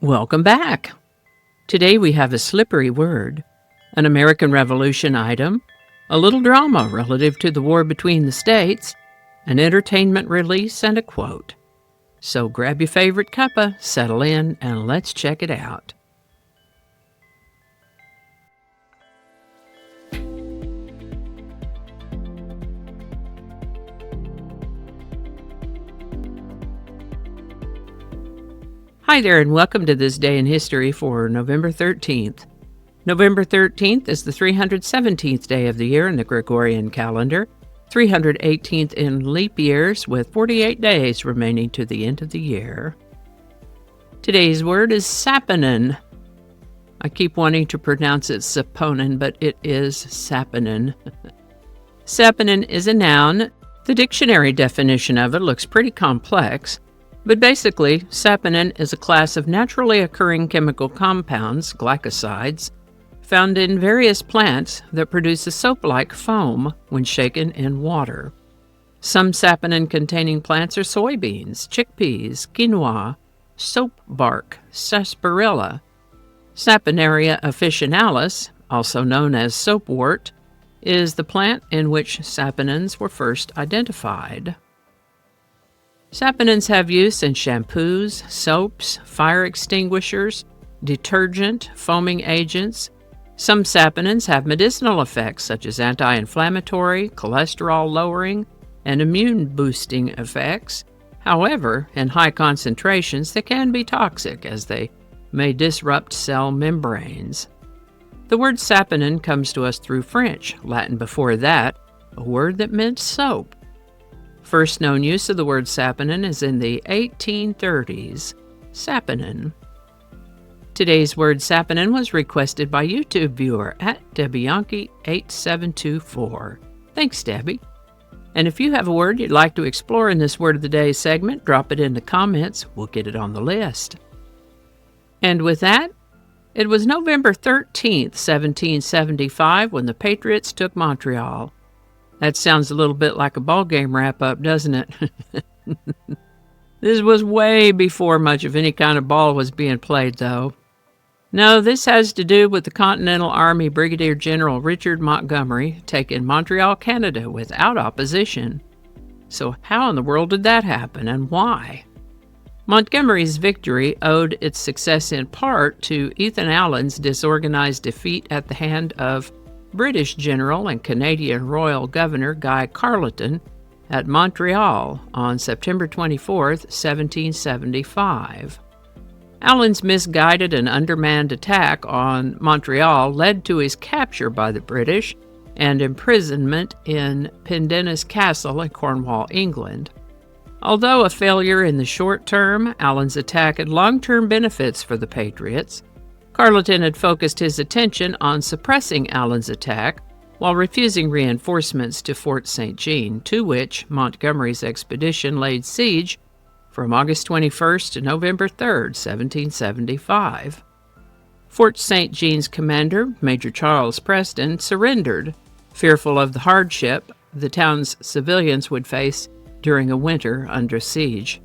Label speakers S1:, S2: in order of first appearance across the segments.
S1: Welcome back. Today we have a slippery word, an American Revolution item, a little drama relative to the war between the states, an entertainment release, and a quote. So grab your favorite cuppa, settle in, and let's check it out. Hi there, and welcome to this day in history for November 13th. November 13th is the 317th day of the year in the Gregorian calendar, 318th in leap years, with 48 days remaining to the end of the year. Today's word is Saponin. I keep wanting to pronounce it Saponin, but it is Saponin. Saponin is a noun. The dictionary definition of it looks pretty complex. But basically, saponin is a class of naturally occurring chemical compounds, glycosides, found in various plants that produce a soap-like foam when shaken in water. Some saponin-containing plants are soybeans, chickpeas, quinoa, soap bark, sarsaparilla. Saponaria officinalis, also known as soapwort, is the plant in which saponins were first identified. Saponins have use in shampoos, soaps, fire extinguishers, detergent, foaming agents. Some saponins have medicinal effects such as anti-inflammatory, cholesterol-lowering, and immune-boosting effects. However, in high concentrations, they can be toxic as they may disrupt cell membranes. The word saponin comes to us through French, Latin before that, a word that meant soap. First known use of the word saponin is in the 1830s. Saponin. Today's word saponin was requested by YouTube viewer at DebbieYonkey8724. Thanks, Debbie. And if you have a word you'd like to explore in this Word of the Day segment, drop it in the comments. We'll get it on the list. And with that, it was November 13th, 1775, when the Patriots took Montreal. That sounds a little bit like a ball game wrap-up, doesn't it? This was way before much of any kind of ball was being played, though. No, this has to do with the Continental Army Brigadier General Richard Montgomery taking Montreal, Canada, without opposition. So how in the world did that happen, and why? Montgomery's victory owed its success in part to Ethan Allen's disorganized defeat at the hand of British General and Canadian Royal Governor Guy Carleton at Montreal on September 24, 1775. Allen's misguided and undermanned attack on Montreal led to his capture by the British and imprisonment in Pendennis Castle in Cornwall, England. Although a failure in the short term, Allen's attack had long-term benefits for the Patriots. Carleton had focused his attention on suppressing Allen's attack while refusing reinforcements to Fort St. Jean, to which Montgomery's expedition laid siege from August 21st to November 3rd, 1775. Fort St. Jean's commander, Major Charles Preston, surrendered, fearful of the hardship the town's civilians would face during a winter under siege.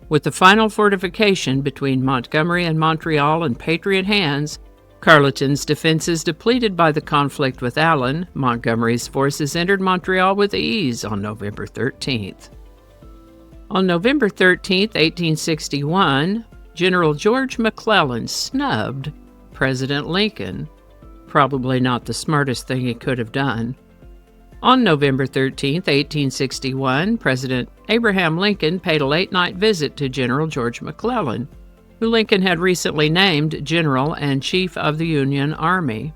S1: With the final fortification between Montgomery and Montreal in Patriot hands, Carleton's defenses depleted by the conflict with Allen, Montgomery's forces entered Montreal with ease on November 13th. On November 13, 1861, General George McClellan snubbed President Lincoln. Probably not the smartest thing he could have done. On November 13, 1861, President Abraham Lincoln paid a late-night visit to General George McClellan, who Lincoln had recently named General and Chief of the Union Army.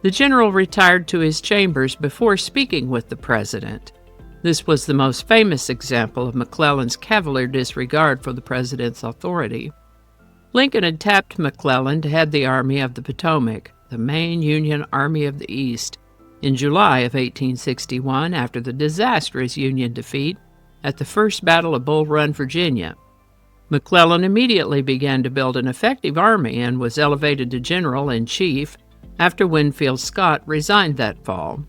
S1: The general retired to his chambers before speaking with the president. This was the most famous example of McClellan's cavalier disregard for the president's authority. Lincoln had tapped McClellan to head the Army of the Potomac, the main Union Army of the East, in July of 1861 after the disastrous Union defeat at the First Battle of Bull Run, Virginia. McClellan immediately began to build an effective army and was elevated to general-in-chief after Winfield Scott resigned that fall.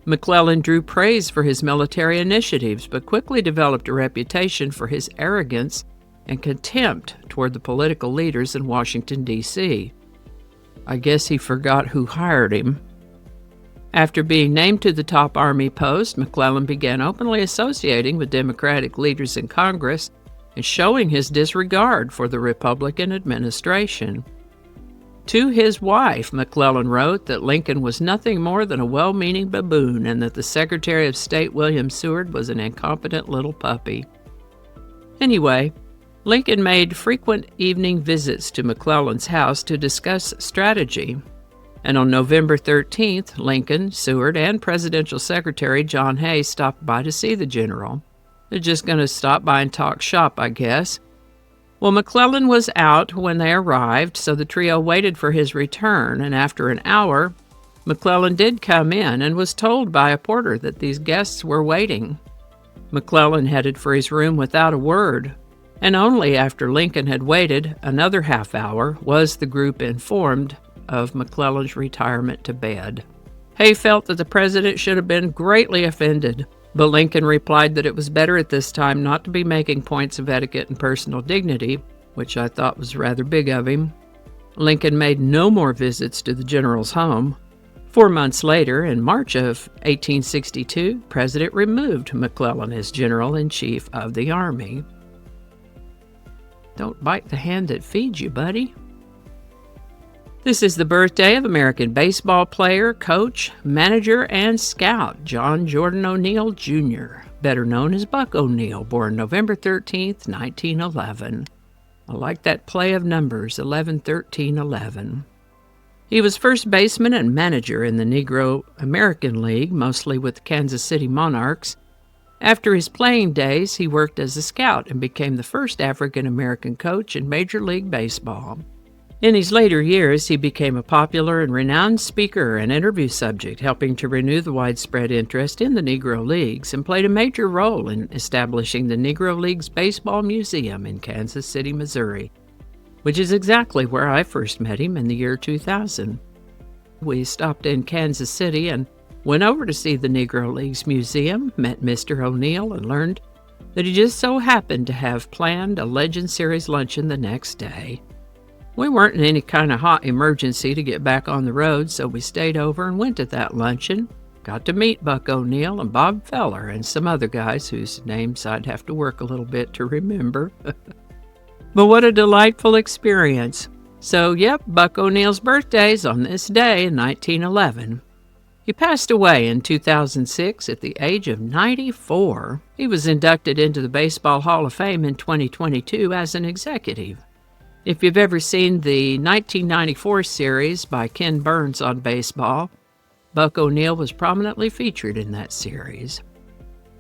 S1: McClellan drew praise for his military initiatives, but quickly developed a reputation for his arrogance and contempt toward the political leaders in Washington, D.C. I guess he forgot who hired him. After being named to the top Army post, McClellan began openly associating with Democratic leaders in Congress and showing his disregard for the Republican administration. To his wife, McClellan wrote that Lincoln was nothing more than a well-meaning baboon and that the Secretary of State, William Seward, was an incompetent little puppy. Anyway, Lincoln made frequent evening visits to McClellan's house to discuss strategy. And on November 13th, Lincoln, Seward, and Presidential Secretary John Hay stopped by to see the general. They're just going to stop by and talk shop, I guess. Well, McClellan was out when they arrived, so the trio waited for his return, and after an hour, McClellan did come in and was told by a porter that these guests were waiting. McClellan headed for his room without a word, and only after Lincoln had waited another half hour was the group informed of McClellan's retirement to bed. Hay felt that the president should have been greatly offended, but Lincoln replied that it was better at this time not to be making points of etiquette and personal dignity, which I thought was rather big of him. Lincoln made no more visits to the general's home. 4 months later, in March of 1862, the president removed McClellan as general-in-chief of the Army. Don't bite the hand that feeds you, buddy. This is the birthday of American baseball player, coach, manager, and scout John Jordan O'Neill, Jr., better known as Buck O'Neill, born November 13th, 1911. I like that play of numbers, 11-13-11. He was first baseman and manager in the Negro American League, mostly with the Kansas City Monarchs. After his playing days, he worked as a scout and became the first African-American coach in Major League Baseball. In his later years, he became a popular and renowned speaker and interview subject, helping to renew the widespread interest in the Negro Leagues, and played a major role in establishing the Negro Leagues Baseball Museum in Kansas City, Missouri, which is exactly where I first met him in the year 2000. We stopped in Kansas City and went over to see the Negro Leagues Museum, met Mr. O'Neill, and learned that he just so happened to have planned a Legend Series luncheon the next day. We weren't in any kind of hot emergency to get back on the road, so we stayed over and went to that luncheon. Got to meet Buck O'Neill and Bob Feller and some other guys whose names I'd have to work a little bit to remember. But what a delightful experience. So, yep, Buck O'Neill's birthday's on this day in 1911. He passed away in 2006 at the age of 94. He was inducted into the Baseball Hall of Fame in 2022 as an executive. If you've ever seen the 1994 series by Ken Burns on baseball, Buck O'Neill was prominently featured in that series.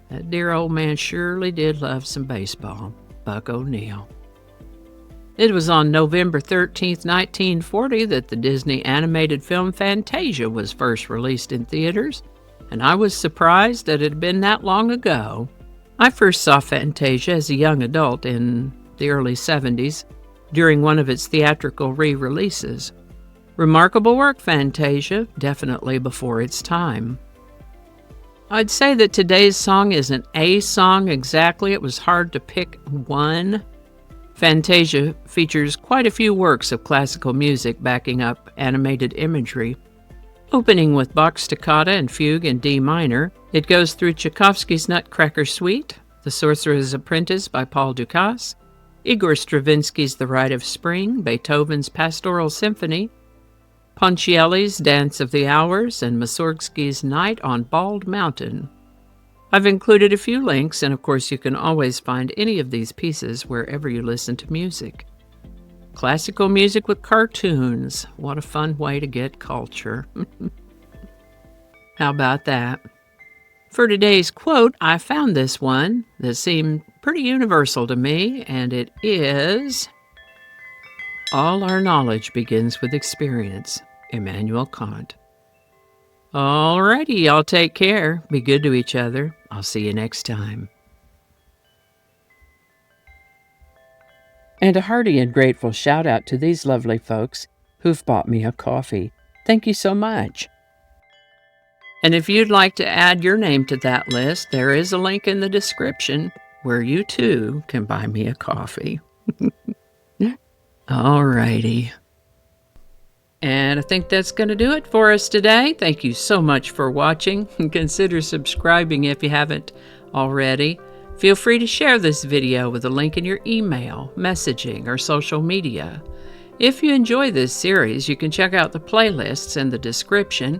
S1: That dear old man surely did love some baseball, Buck O'Neill. It was on November 13th, 1940 that the Disney animated film Fantasia was first released in theaters, and I was surprised that it had been that long ago. I first saw Fantasia as a young adult in the early 70s, during one of its theatrical re-releases. Remarkable work, Fantasia, definitely before its time. I'd say that today's song isn't a song exactly. It was hard to pick one. Fantasia features quite a few works of classical music backing up animated imagery. Opening with Bach's Toccata and Fugue in D minor, it goes through Tchaikovsky's Nutcracker Suite, The Sorcerer's Apprentice by Paul Dukas, Igor Stravinsky's The Rite of Spring, Beethoven's Pastoral Symphony, Ponchielli's Dance of the Hours, and Mussorgsky's Night on Bald Mountain. I've included a few links, and of course you can always find any of these pieces wherever you listen to music. Classical music with cartoons. What a fun way to get culture. How about that? For today's quote, I found this one that seemed pretty universal to me, and it is, "All our knowledge begins with experience." Immanuel Kant. All righty, y'all take care. Be good to each other. I'll see you next time. And a hearty and grateful shout out to these lovely folks who've bought me a coffee. Thank you so much. And if you'd like to add your name to that list, there is a link in the description where you too can buy me a coffee. Alrighty. And I think that's going to do it for us today. Thank you so much for watching. Consider subscribing if you haven't already. Feel free to share this video with a link in your email, messaging, or social media. If you enjoy this series, you can check out the playlists in the description.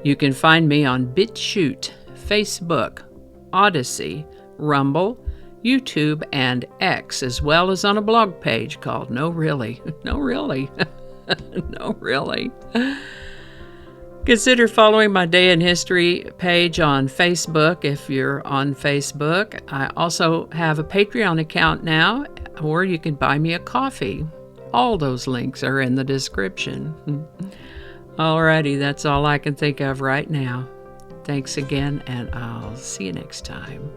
S1: You can find me on BitChute, Facebook, Odyssey, Rumble, YouTube, and X, as well as on a blog page called No Really. No Really. No Really. Consider following my Day in History page on Facebook if you're on Facebook. I also have a Patreon account now, or you can buy me a coffee. All those links are in the description. Alrighty, that's all I can think of right now. Thanks again, and I'll see you next time.